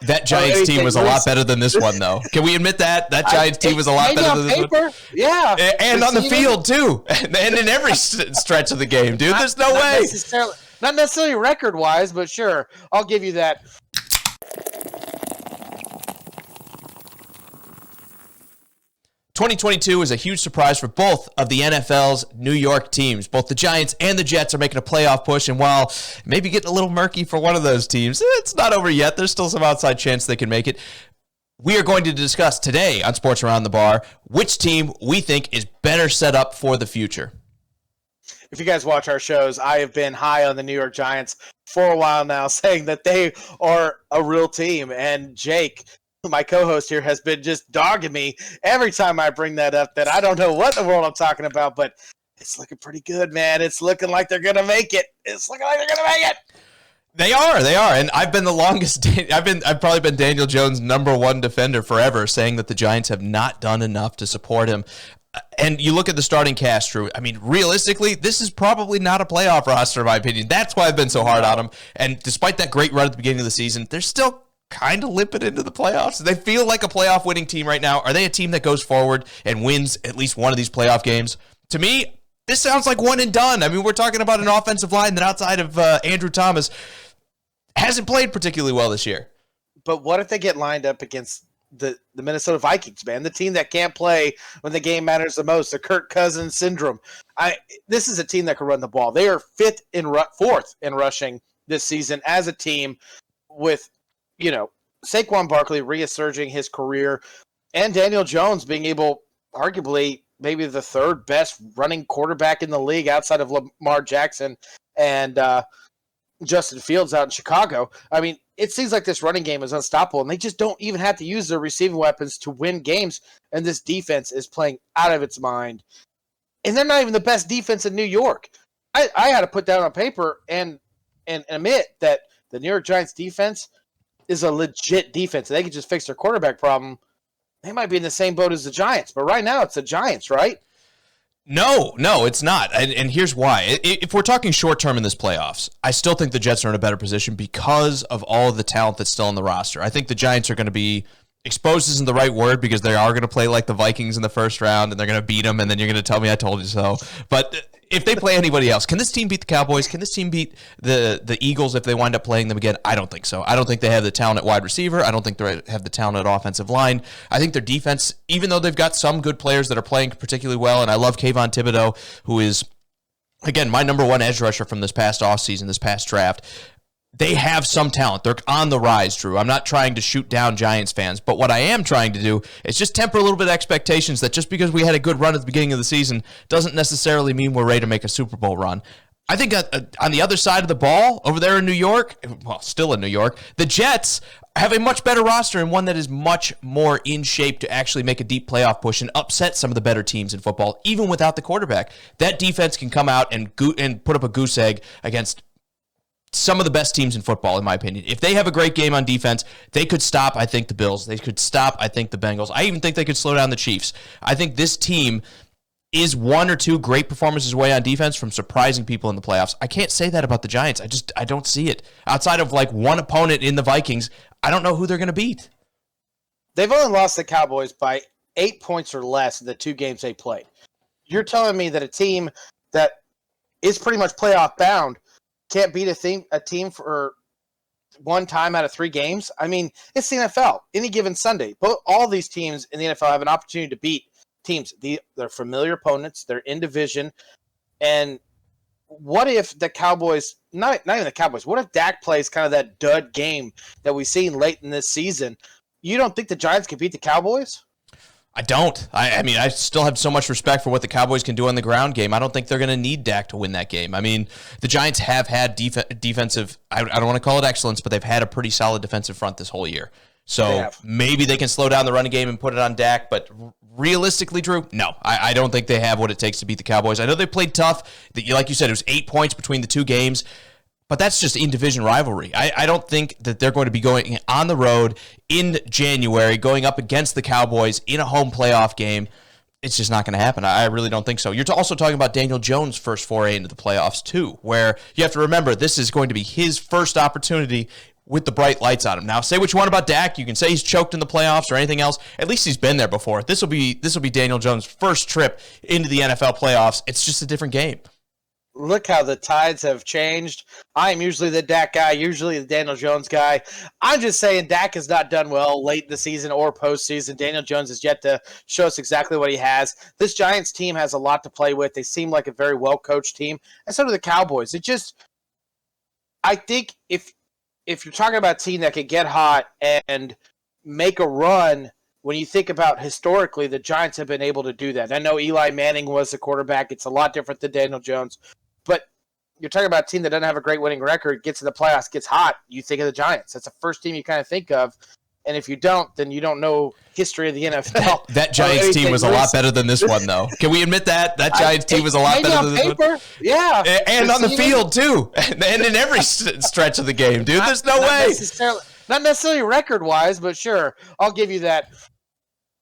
That Giants team was a lot better than this one, though. Can we admit that? That Giants team was a lot better than this one? Yeah. And on the field, too. And in every stretch of the game, dude. There's no way. Not necessarily record-wise, but sure. I'll give you that. '22 is a huge surprise for both of the NFL's New York teams. Both the Giants and the Jets are making a playoff push, and while maybe getting a little murky for one of those teams, it's not over yet. There's still some outside chance they can make it. We are going to discuss today on Sports Around the Bar which team we think is better set up for the future. If you guys watch our shows, I have been high on the New York Giants for a while now, saying that they are a real team, and Jake, my co-host here, has been just dogging me every time I bring that up, that I don't know what in the world I'm talking about, but it's looking pretty good, man. It's looking like they're going to make it. They are. And I've been the longest, I've probably been Daniel Jones' number one defender forever, saying that the Giants have not done enough to support him. And you look at the starting cast, Drew. I mean, realistically, this is probably not a playoff roster, in my opinion. That's why I've been so hard on them. And despite that great run at the beginning of the season, they're still kind of limping into the playoffs. They feel like a playoff winning team right now. Are they a team that goes forward and wins at least one of these playoff games? To me, this sounds like one and done. I mean, we're talking about an offensive line that outside of Andrew Thomas hasn't played particularly well this year. But what if they get lined up against the Minnesota Vikings, man? The team that can't play when the game matters the most, the Kirk Cousins syndrome. This is a team that can run the ball. They are fourth in rushing this season as a team with, Saquon Barkley resurging his career and Daniel Jones being able, arguably, maybe the third best running quarterback in the league outside of Lamar Jackson and Justin Fields out in Chicago. I mean, it seems like this running game is unstoppable, and they just don't even have to use their receiving weapons to win games, and this defense is playing out of its mind. And they're not even the best defense in New York. I had to put down on paper and admit that the New York Giants defense is a legit defense. They could just fix their quarterback problem. They might be in the same boat as the Giants, but right now it's the Giants, right? No, it's not. And here's why. If we're talking short term in this playoffs, I still think the Jets are in a better position because of all of the talent that's still on the roster. I think the Giants are going to be exposed isn't the right word because they are going to play like the Vikings in the first round and they're going to beat them, and then you're going to tell me I told you so. But if they play anybody else, can this team beat the Cowboys? Can this team beat the Eagles if they wind up playing them again? I don't think so. I don't think they have the talent at wide receiver. I don't think they have the talent at offensive line. I think their defense, even though they've got some good players that are playing particularly well, and I love Kayvon Thibodeau, who is, again, my number one edge rusher from this past offseason, this past draft. They have some talent. They're on the rise, Drew. I'm not trying to shoot down Giants fans, but what I am trying to do is just temper a little bit of expectations that just because we had a good run at the beginning of the season doesn't necessarily mean we're ready to make a Super Bowl run. I think on the other side of the ball, over there in New York, well, still in New York, the Jets have a much better roster and one that is much more in shape to actually make a deep playoff push and upset some of the better teams in football, even without the quarterback. That defense can come out and put up a goose egg against some of the best teams in football, in my opinion. If they have a great game on defense, they could stop, I think, the Bills. They could stop, I think, the Bengals. I even think they could slow down the Chiefs. I think this team is one or two great performances away on defense from surprising people in the playoffs. I can't say that about the Giants. I don't see it. Outside of like one opponent in the Vikings, I don't know who they're going to beat. They've only lost the Cowboys by 8 points or less in the two games they played. You're telling me that a team that is pretty much playoff bound can't beat a team for one time out of 3 games? I mean, it's the NFL. Any given Sunday, all these teams in the NFL have an opportunity to beat teams. They're familiar opponents. They're in division. And what if the Cowboys, not even the Cowboys, what if Dak plays kind of that dud game that we've seen late in this season? You don't think the Giants can beat the Cowboys? I don't. I mean, I still have so much respect for what the Cowboys can do on the ground game. I don't think they're going to need Dak to win that game. I mean, the Giants have had defensive, I don't want to call it excellence, but they've had a pretty solid defensive front this whole year. So maybe they can slow down the running game and put it on Dak, but realistically, Drew, no. I don't think they have what it takes to beat the Cowboys. I know they played tough. Like you said, it was 8 points between the two games. But that's just in-division rivalry. I don't think that they're going to be going on the road in January, going up against the Cowboys in a home playoff game. It's just not going to happen. I really don't think so. You're also talking about Daniel Jones' first foray into the playoffs, too, where you have to remember this is going to be his first opportunity with the bright lights on him. Now, say what you want about Dak. You can say he's choked in the playoffs or anything else. At least he's been there before. This will be Daniel Jones' first trip into the NFL playoffs. It's just a different game. Look how the tides have changed. I'm usually the Dak guy, usually the Daniel Jones guy. I'm just saying Dak has not done well late in the season or postseason. Daniel Jones has yet to show us exactly what he has. This Giants team has a lot to play with. They seem like a very well-coached team, and so do the Cowboys. I think if you're talking about a team that could get hot and make a run, when you think about historically, the Giants have been able to do that. I know Eli Manning was the quarterback. It's a lot different than Daniel Jones. But you're talking about a team that doesn't have a great winning record, gets in the playoffs, gets hot, you think of the Giants. That's the first team you kind of think of. And if you don't, then you don't know history of the NFL. That Giants team was a lot better than this one, though. Can we admit that? That Giants team was a lot better than this one. Yeah. And on the field, too. And in every stretch of the game, dude. There's no way. Not necessarily record-wise, but sure. I'll give you that.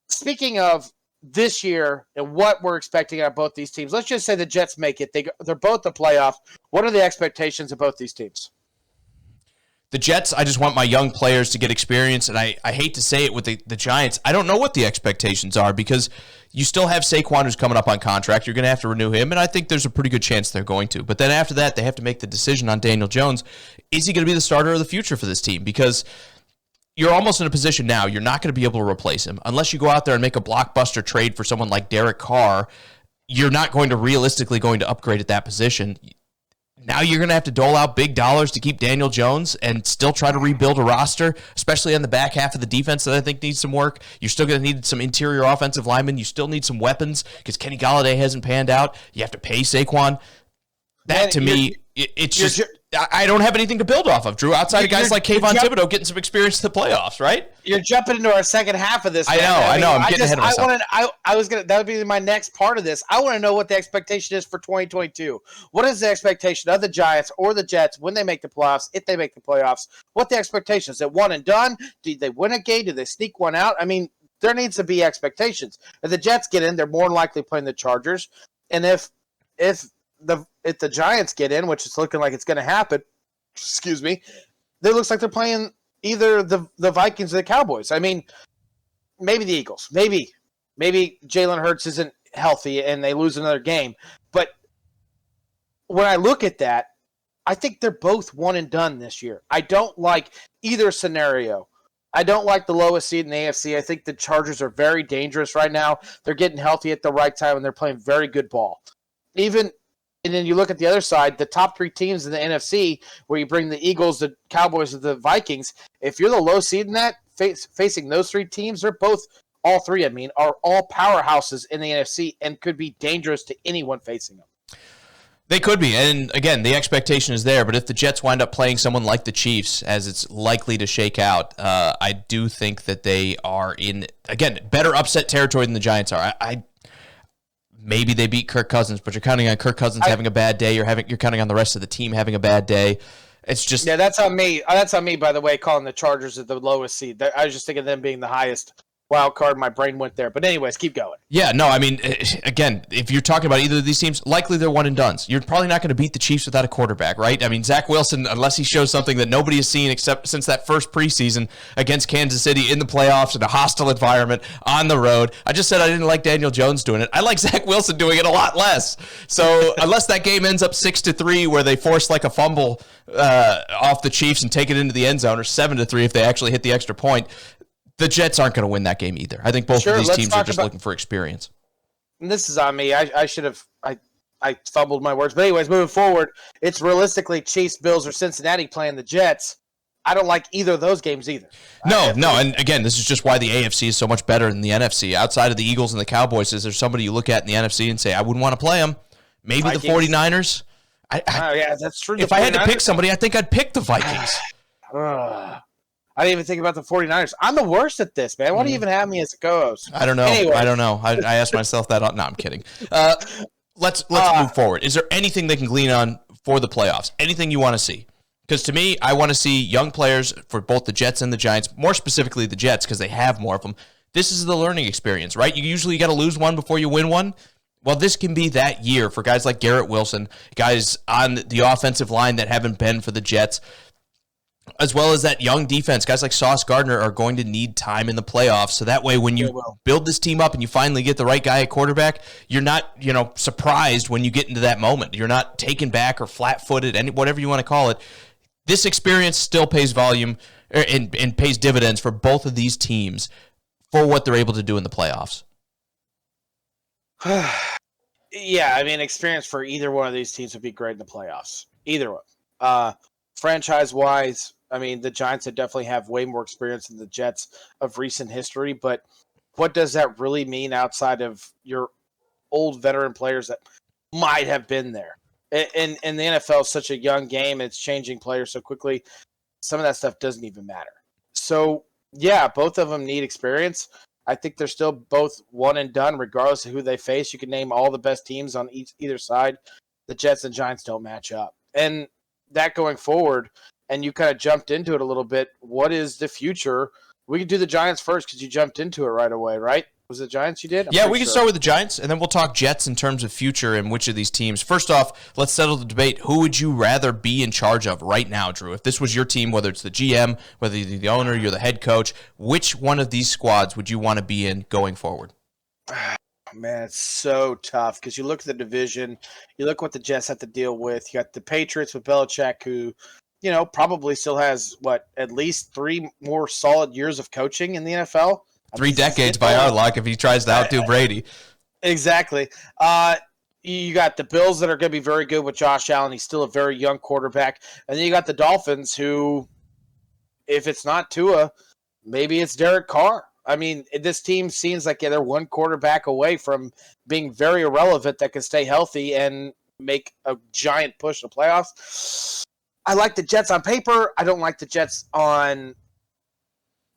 Speaking of this year and what we're expecting out of both these teams, let's just say the Jets make it. They're both the playoffs. What are the expectations of both these teams? The Jets, I just want my young players to get experience, and I hate to say it with the Giants. I don't know what the expectations are because you still have Saquon who's coming up on contract. You're going to have to renew him, and I think there's a pretty good chance they're going to. But then after that, they have to make the decision on Daniel Jones. Is he going to be the starter of the future for this team? Because you're almost in a position now, you're not going to be able to replace him. Unless you go out there and make a blockbuster trade for someone like Derek Carr, you're not going to realistically upgrade at that position. Now you're going to have to dole out big dollars to keep Daniel Jones and still try to rebuild a roster, especially on the back half of the defense that I think needs some work. You're still going to need some interior offensive linemen. You still need some weapons because Kenny Golladay hasn't panned out. You have to pay Saquon. That, to me, it's just... I don't have anything to build off of, Drew, outside of guys like Kayvon Thibodeau getting some experience in the playoffs, right? You're jumping into our second half of this. I know. I'm getting ahead of myself. That would be my next part of this. I want to know what the expectation is for 2022. What is the expectation of the Giants or the Jets when they make the playoffs, if they make the playoffs? What the expectation is? Is it one and done? Do they win a game? Do they sneak one out? I mean, there needs to be expectations. If the Jets get in, they're more than likely playing the Chargers. And if the Giants get in, which is looking like it's going to happen, it looks like they're playing either the Vikings or the Cowboys. I mean, maybe the Eagles. Maybe Jalen Hurts isn't healthy and they lose another game. But when I look at that, I think they're both one and done this year. I don't like either scenario. I don't like the lowest seed in the AFC. I think the Chargers are very dangerous right now. They're getting healthy at the right time, and they're playing very good ball. And then you look at the other side, the top three teams in the NFC, where you bring the Eagles, the Cowboys, and the Vikings. If you're the low seed in that, facing those three teams, are all three, are all powerhouses in the NFC and could be dangerous to anyone facing them. They could be. And again, the expectation is there. But if the Jets wind up playing someone like the Chiefs, as it's likely to shake out, I do think that they are in, again, better upset territory than the Giants are. Maybe they beat Kirk Cousins, but you're counting on Kirk Cousins having a bad day. You're counting on the rest of the team having a bad day. It's just that's on me. That's on me, by the way, calling the Chargers the lowest seed. I was just thinking of them being the highest wild card. My brain went there. But anyways, keep going. Yeah, no, again, if you're talking about either of these teams, likely they're one and dones. You're probably not going to beat the Chiefs without a quarterback, right? I mean, Zach Wilson, unless he shows something that nobody has seen except since that first preseason against Kansas City in the playoffs in a hostile environment on the road. I just said I didn't like Daniel Jones doing it. I like Zach Wilson doing it a lot less. So unless that game ends up 6-3 where they force like a fumble off the Chiefs and take it into the end zone, or 7-3 if they actually hit the extra point, the Jets aren't going to win that game either. I think both of these teams are just looking for experience. And this is on me. I should have I fumbled my words. But anyways, moving forward, it's realistically Chiefs, Bills, or Cincinnati playing the Jets. I don't like either of those games either. No. And again, this is just why the AFC is so much better than the NFC. Outside of the Eagles and the Cowboys, is there somebody you look at in the NFC and say, I wouldn't want to play them? Maybe Vikings. The 49ers. Yeah, that's true. If I had to pick somebody, I think I'd pick the Vikings. I didn't even think about the 49ers. I'm the worst at this, man. Why do you even have me as a co-host? I don't know. Anyway. I don't know. I asked myself that. No, I'm kidding. Let's move forward. Is there anything they can glean on for the playoffs? Anything you want to see? Because to me, I want to see young players for both the Jets and the Giants, more specifically the Jets because they have more of them. This is the learning experience, right? You usually got to lose one before you win one. Well, this can be that year for guys like Garrett Wilson, guys on the offensive line that haven't been for the Jets. as well as that young defense. Guys like Sauce Gardner are going to need time in the playoffs. So that way, when you build this team up and you finally get the right guy at quarterback, you're not, surprised when you get into that moment. You're not taken back or flat-footed, whatever you want to call it. This experience still pays volume and pays dividends for both of these teams for what they're able to do in the playoffs. Yeah, I mean, experience for either one of these teams would be great in the playoffs. Either one. Franchise-wise, I mean, the Giants would definitely have way more experience than the Jets of recent history, but what does that really mean outside of your old veteran players that might have been there? And the NFL is such a young game, it's changing players so quickly, some of that stuff doesn't even matter. So, yeah, both of them need experience. I think they're still both one and done, regardless of who they face. You can name all the best teams on either side. The Jets and Giants don't match up. And that going forward, and you kind of jumped into it a little bit, what is the future? We can do the Giants first because you jumped into it right away, right? Was it Giants you did? Yeah, we can start with the Giants, and then we'll talk Jets in terms of future and which of these teams. First off, let's settle the debate. Who would you rather be in charge of right now, Drew? If this was your team, whether it's the GM, whether you're the owner, you're the head coach, which one of these squads would you want to be in going forward? Man, it's so tough because you look at the division, you look what the Jets have to deal with. You got the Patriots with Belichick, who, probably still has, at least 3 more solid years of coaching in the NFL. 3 decades by our luck if he tries to outdo Brady. Exactly. You got the Bills that are going to be very good with Josh Allen. He's still a very young quarterback. And then you got the Dolphins who, if it's not Tua, maybe it's Derek Carr. I mean, this team seems like they're one quarterback away from being very irrelevant that can stay healthy and make a giant push to playoffs. I like the Jets on paper. I don't like the Jets on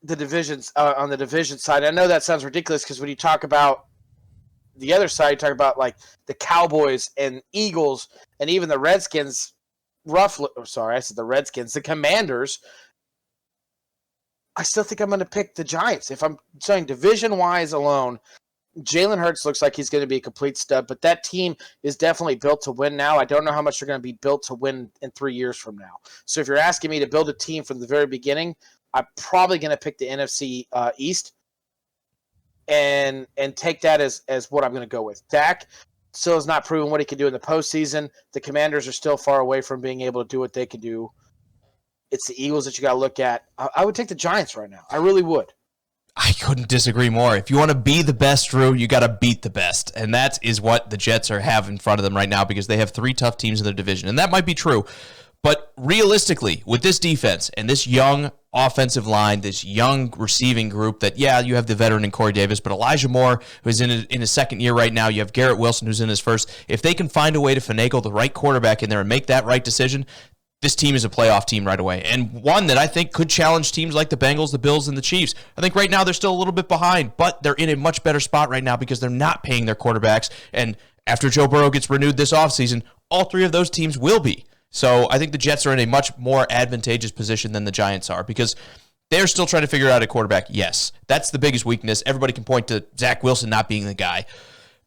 the divisions on the division side. I know that sounds ridiculous because when you talk about the other side, you talk about like the Cowboys and Eagles and even the Redskins. The Commanders. I still think I'm going to pick the Giants. If I'm saying division-wise alone, Jalen Hurts looks like he's going to be a complete stud, but that team is definitely built to win now. I don't know how much they're going to be built to win in 3 years from now. So if you're asking me to build a team from the very beginning, I'm probably going to pick the NFC East and take that as what I'm going to go with. Dak still has not proven what he can do in the postseason. The Commanders are still far away from being able to do what they can do. It's the Eagles that you got to look at. I would take the Giants right now. I really would. I couldn't disagree more. If you want to be the best, Drew, you got to beat the best. And that is what the Jets have in front of them right now because they have 3 tough teams in their division. And that might be true. But realistically, with this defense and this young offensive line, this young receiving group that, you have the veteran in Corey Davis, but Elijah Moore, who's in his second year right now, you have Garrett Wilson, who's in his first. If they can find a way to finagle the right quarterback in there and make that right decision, this team is a playoff team right away, and one that I think could challenge teams like the Bengals, the Bills, and the Chiefs. I think right now they're still a little bit behind, but they're in a much better spot right now because they're not paying their quarterbacks, and after Joe Burrow gets renewed this offseason, all 3 of those teams will be. So I think the Jets are in a much more advantageous position than the Giants are because they're still trying to figure out a quarterback. Yes, that's the biggest weakness. Everybody can point to Zach Wilson not being the guy.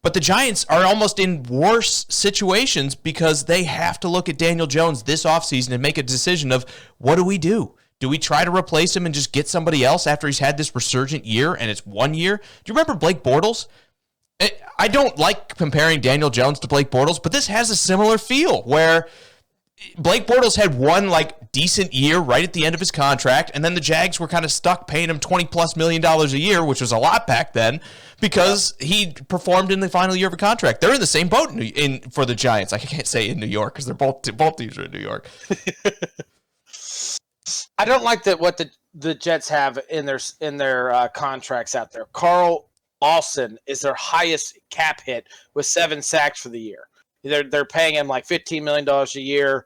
But the Giants are almost in worse situations because they have to look at Daniel Jones this offseason and make a decision of what do we do? Do we try to replace him and just get somebody else after he's had this resurgent year and it's 1 year? Do you remember Blake Bortles? I don't like comparing Daniel Jones to Blake Bortles, but this has a similar feel where Blake Bortles had one decent year right at the end of his contract, and then the Jags were kind of stuck paying him $20+ million a year, which was a lot back then, because he performed in the final year of a contract. They're in the same boat for the Giants. I can't say in New York because they're both teams are in New York. I don't like what the Jets have in their contracts out there. Carl Lawson is their highest cap hit with 7 sacks for the year. They're paying him like $15 million a year.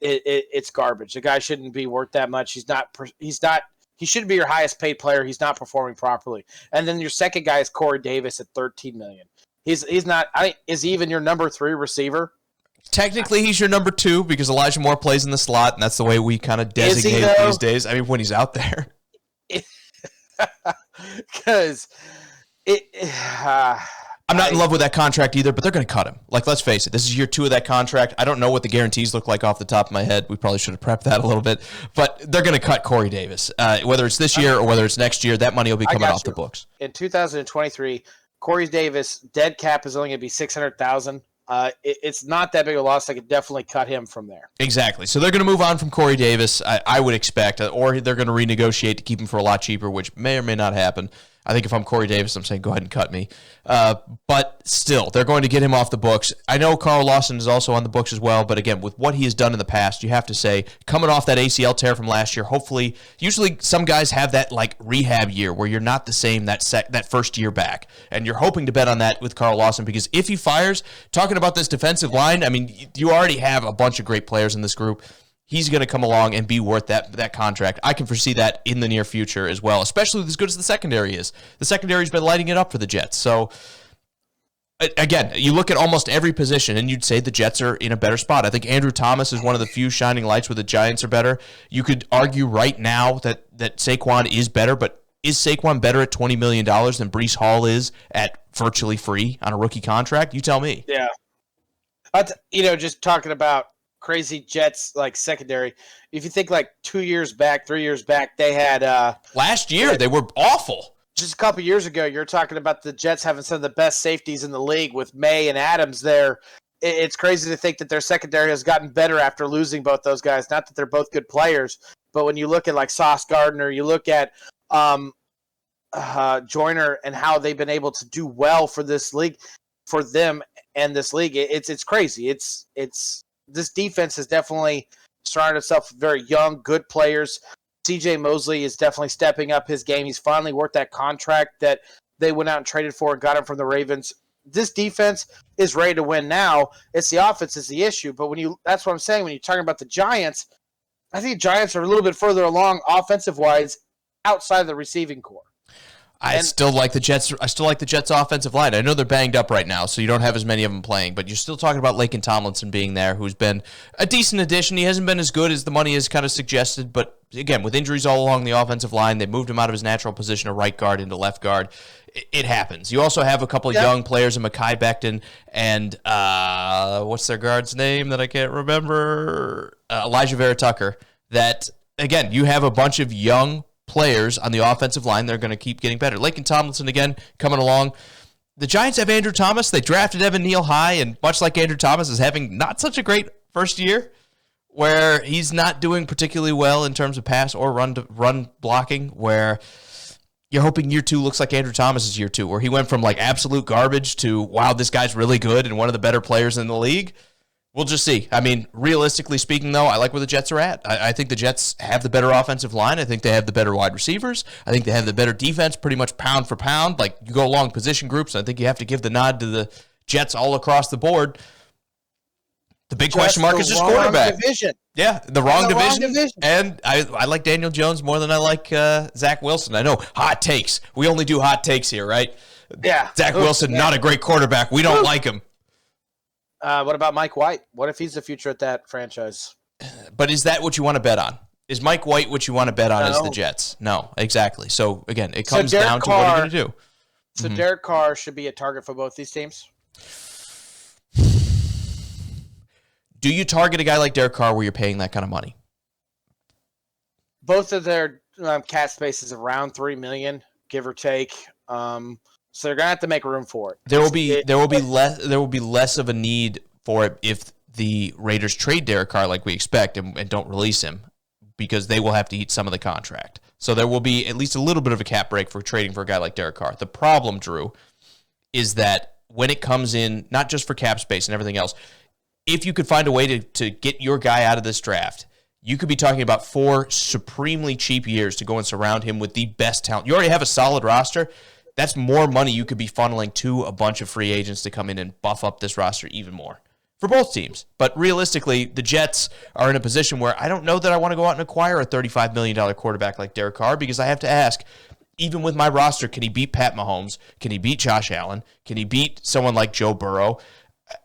It's garbage. The guy shouldn't be worth that much. He shouldn't be your highest paid player. He's not performing properly. And then your second guy is Corey Davis at $13 million. He's not. Is he even your number 3 receiver? Technically, he's your number 2 because Elijah Moore plays in the slot, and that's the way we kind of designate it these days. I mean, when he's out there. Because I'm not in love with that contract either, but they're going to cut him. Like, let's face it, this is year 2 of that contract. I don't know what the guarantees look like off the top of my head. We probably should have prepped that a little bit, but they're going to cut Corey Davis. Whether it's this year or whether it's next year, that money will be coming off the books. In 2023, Corey Davis dead cap is only going to be $600,000. It's not that big a loss. I could definitely cut him from there. Exactly. So they're going to move on from Corey Davis, I would expect, or they're going to renegotiate to keep him for a lot cheaper, which may or may not happen. I think if I'm Corey Davis, I'm saying go ahead and cut me. But still, they're going to get him off the books. I know Carl Lawson is also on the books as well, but again, with what he has done in the past, you have to say, coming off that ACL tear from last year, hopefully, usually some guys have that like rehab year where you're not the same that first year back. And you're hoping to bet on that with Carl Lawson because if he fires, talking about this defensive line, I mean, you already have a bunch of great players in this group. He's going to come along and be worth that contract. I can foresee that in the near future as well, especially with as good as the secondary is. The secondary's been lighting it up for the Jets. So, again, you look at almost every position, and you'd say the Jets are in a better spot. I think Andrew Thomas is one of the few shining lights where the Giants are better. You could argue right now that Saquon is better, but is Saquon better at $20 million than Breece Hall is at virtually free on a rookie contract? You tell me. Yeah. Just talking about crazy Jets like secondary. If you think like 3 years back, they had last year they were awful. Just a couple years ago, you're talking about the Jets having some of the best safeties in the league with May and Adams there. It's crazy to think that their secondary has gotten better after losing both those guys. Not that they're both good players, but when you look at like Sauce Gardner, you look at Joyner and how they've been able to do well for this league, for them and this league. It's crazy. It's this defense has definitely surrounded itself with very young, good players. C.J. Mosley is definitely stepping up his game. He's finally worth that contract that they went out and traded for and got him from the Ravens. This defense is ready to win now. It's the offense is the issue. But that's what I'm saying. When you're talking about the Giants, I think the Giants are a little bit further along offensive-wise outside of the receiving core. I still like the Jets offensive line. I know they're banged up right now, so you don't have as many of them playing, but you're still talking about Laken Tomlinson being there, who's been a decent addition. He hasn't been as good as the money has kind of suggested, but again, with injuries all along the offensive line, they moved him out of his natural position of right guard into left guard. It happens. You also have a couple of young players in Mekhi Becton and what's their guard's name that I can't remember? Elijah Vera Tucker. That, again, you have a bunch of young players on the offensive line. They're going to keep getting better. Laken Tomlinson, again, coming along. The Giants have Andrew Thomas. They drafted Evan Neal high, and much like Andrew Thomas is having not such a great first year, where he's not doing particularly well in terms of pass or run blocking, where you're hoping year 2 looks like Andrew Thomas's year 2, where he went from like absolute garbage to, wow, this guy's really good and one of the better players in the league. We'll just see. I mean, realistically speaking, though, I like where the Jets are at. I think the Jets have the better offensive line. I think they have the better wide receivers. I think they have the better defense, pretty much pound for pound. Like, you go along position groups, I think you have to give the nod to the Jets all across the board. The big question mark is just quarterback. Division. Yeah, the wrong division. And I like Daniel Jones more than I like Zach Wilson. I know, hot takes. We only do hot takes here, right? Yeah. Zach Wilson, not a great quarterback. We don't like him. What about Mike White? What if he's the future at that franchise? But is that what you want to bet on? Is Mike White what you want to bet on as the Jets? No, exactly. So, again, it comes down to what are you going to do? So Derek Carr should be a target for both these teams? Do you target a guy like Derek Carr where you're paying that kind of money? Both of their cap space is around $3 million, give or take. So they're gonna have to make room for it. There will be less of a need for it if the Raiders trade Derek Carr like we expect and don't release him, because they will have to eat some of the contract. So there will be at least a little bit of a cap break for trading for a guy like Derek Carr. The problem, Drew, is that when it comes in, not just for cap space and everything else, if you could find a way to get your guy out of this draft, you could be talking about 4 supremely cheap years to go and surround him with the best talent. You already have a solid roster. That's more money you could be funneling to a bunch of free agents to come in and buff up this roster even more for both teams. But realistically, the Jets are in a position where I don't know that I want to go out and acquire a $35 million quarterback like Derek Carr, because I have to ask, even with my roster, can he beat Pat Mahomes? Can he beat Josh Allen? Can he beat someone like Joe Burrow?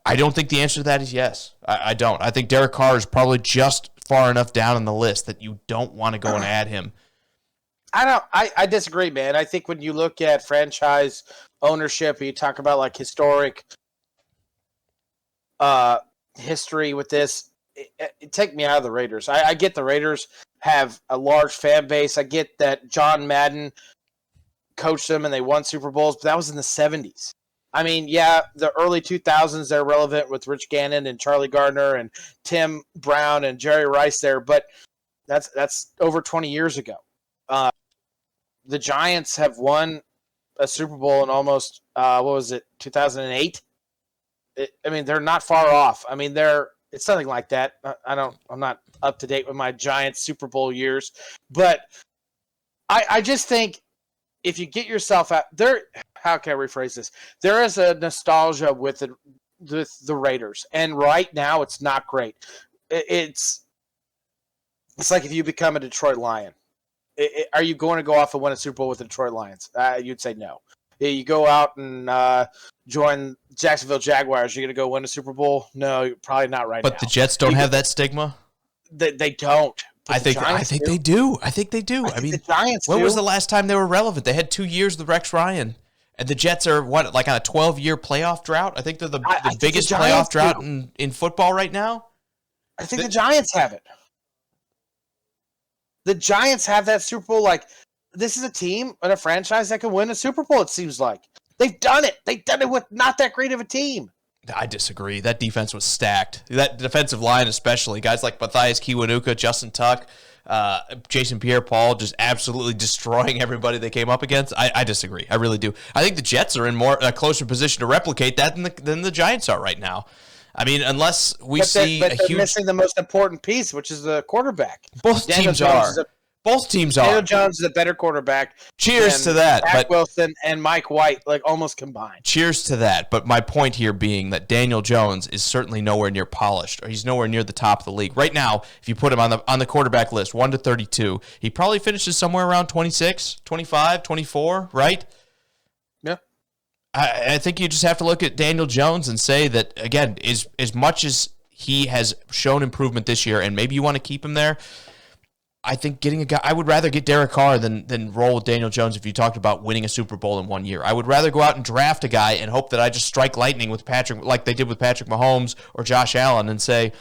I don't think the answer to that is yes. I don't. I think Derek Carr is probably just far enough down on the list that you don't want to go and add him. I disagree, man. I think when you look at franchise ownership, you talk about like historic history with this, it take me out of the Raiders. I get the Raiders have a large fan base. I get that John Madden coached them and they won Super Bowls, but that was in the 70s. I mean, yeah, the early 2000s, they're relevant with Rich Gannon and Charlie Gardner and Tim Brown and Jerry Rice there, but that's over 20 years ago. The Giants have won a Super Bowl in almost, 2008? I mean, they're not far off. I mean, it's something like that. I'm not up to date with my Giants Super Bowl years, but I just think if you get yourself out there, how can I rephrase this? There is a nostalgia with the Raiders, and right now it's not great. It's like if you become a Detroit Lion. Are you going to go off and win a Super Bowl with the Detroit Lions? You'd say no. You go out and join Jacksonville Jaguars. You're going to go win a Super Bowl? No, you're probably not right now. But the Jets don't have that stigma? They don't. I think they do. I think they do. I mean, the Giants when do. was the last time they were relevant? They had 2 years with Rex Ryan. And the Jets are, like on a 12-year playoff drought? I think they're the biggest playoff drought in football right now. I think the Giants have it. The Giants have that Super Bowl. Like, this is a team and a franchise that can win a Super Bowl, it seems like. They've done it. They've done it with not that great of a team. I disagree. That defense was stacked. That defensive line especially. Guys like Matthias Kiwanuka, Justin Tuck, Jason Pierre-Paul just absolutely destroying everybody they came up against. I disagree. I really do. I think the Jets are in a closer position to replicate that than the Giants are right now. I mean, unless we see a huge... But they're missing the most important piece, which is the quarterback. Both teams are. Both teams are. Daniel Jones is a better quarterback. Cheers to that. Zach Wilson and Mike White, like almost combined. Cheers to that. But my point here being that Daniel Jones is certainly nowhere near polished, or he's nowhere near the top of the league. Right now, if you put him on the quarterback list, 1 to 32, he probably finishes somewhere around 26, 25, 24, right? Yeah. I think you just have to look at Daniel Jones and say that, again, as much as he has shown improvement this year, and maybe you want to keep him there, I think getting a guy, I would rather get Derek Carr than roll with Daniel Jones if you talked about winning a Super Bowl in 1 year. I would rather go out and draft a guy and hope that I just strike lightning with Patrick, like they did with Patrick Mahomes or Josh Allen, and say,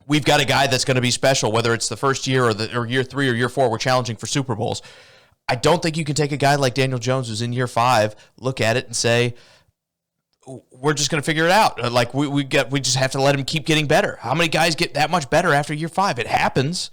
we've got a guy that's going to be special, whether it's the first year or year 3 or year 4, we're challenging for Super Bowls. I don't think you can take a guy like Daniel Jones who's in year 5, look at it and say, we're just going to figure it out. Like we just have to let him keep getting better. How many guys get that much better after year 5? It happens.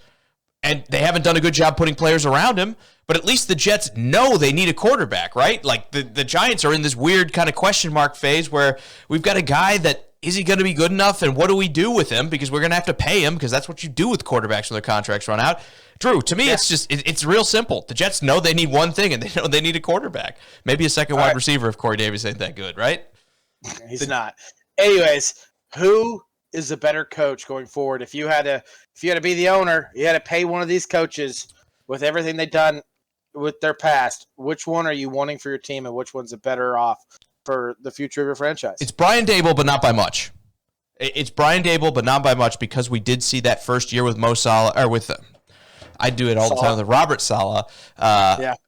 And they haven't done a good job putting players around him, but at least the Jets know they need a quarterback, right? Like the Giants are in this weird kind of question mark phase where we've got a guy that, is he going to be good enough, and what do we do with him? Because we're going to have to pay him, because that's what you do with quarterbacks when their contracts run out. Drew, to me, it's real simple. The Jets know they need one thing, and they know they need a quarterback. Maybe a second wide receiver if Corey Davis ain't that good, right? He's not. Anyways, who is a better coach going forward? If you had to be the owner, you had to pay one of these coaches with everything they've done with their past. Which one are you wanting for your team, and which one's a better off for the future of your franchise? It's Brian Daboll, but not by much. It's Brian Daboll, but not by much, because we did see that first year with Mo Salah, or with I do it all the time with Robert Saleh.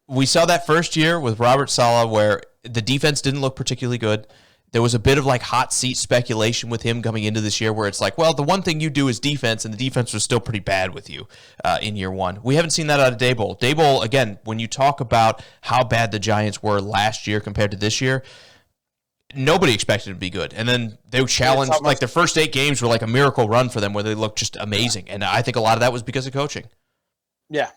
We saw that first year with Robert Saleh where the defense didn't look particularly good. There was a bit of like hot seat speculation with him coming into this year where it's like, well, the one thing you do is defense, and the defense was still pretty bad with you in year 1. We haven't seen that out of Daboll. Daboll, again, when you talk about how bad the Giants were last year compared to this year, nobody expected him to be good. And then they challenged, like their first 8 games were like a miracle run for them where they looked just amazing. And I think a lot of that was because of coaching. Yeah.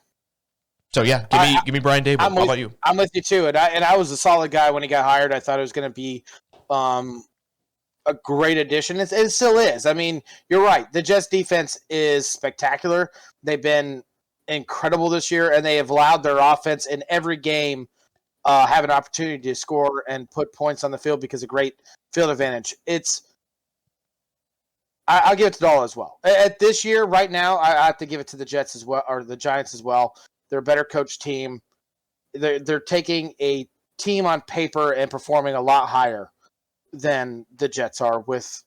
So, yeah, give me Brian Daboll. How about you? I'm with you, too. And I was a solid guy when he got hired. I thought it was going to be a great addition. It still is. I mean, you're right. The Jets defense is spectacular. They've been incredible this year, and they have allowed their offense in every game have an opportunity to score and put points on the field because of great field advantage. I'll give it to Daboll as well. At this year, right now, I have to give it to the Jets as well, or the Giants as well. They're a better coached team. They're taking a team on paper and performing a lot higher than the Jets are, with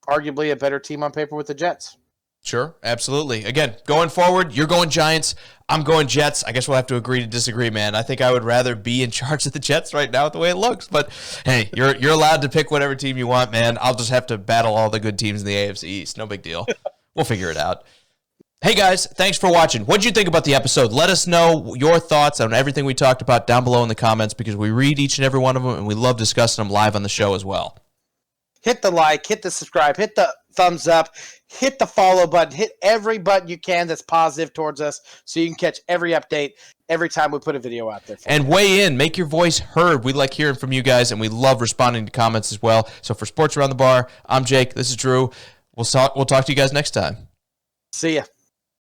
arguably a better team on paper with the Jets. Sure, absolutely. Again, going forward, you're going Giants. I'm going Jets. I guess we'll have to agree to disagree, man. I think I would rather be in charge of the Jets right now with the way it looks. But hey, you're allowed to pick whatever team you want, man. I'll just have to battle all the good teams in the AFC East. No big deal. We'll figure it out. Hey guys, thanks for watching. What did you think about the episode? Let us know your thoughts on everything we talked about down below in the comments, because we read each and every one of them and we love discussing them live on the show as well. Hit the like, hit the subscribe, hit the thumbs up, hit the follow button, hit every button you can that's positive towards us so you can catch every update every time we put a video out there. And weigh in, make your voice heard. We like hearing from you guys, and we love responding to comments as well. So for Sports Around the Bar, I'm Jake. This is Drew. We'll talk to you guys next time. See ya.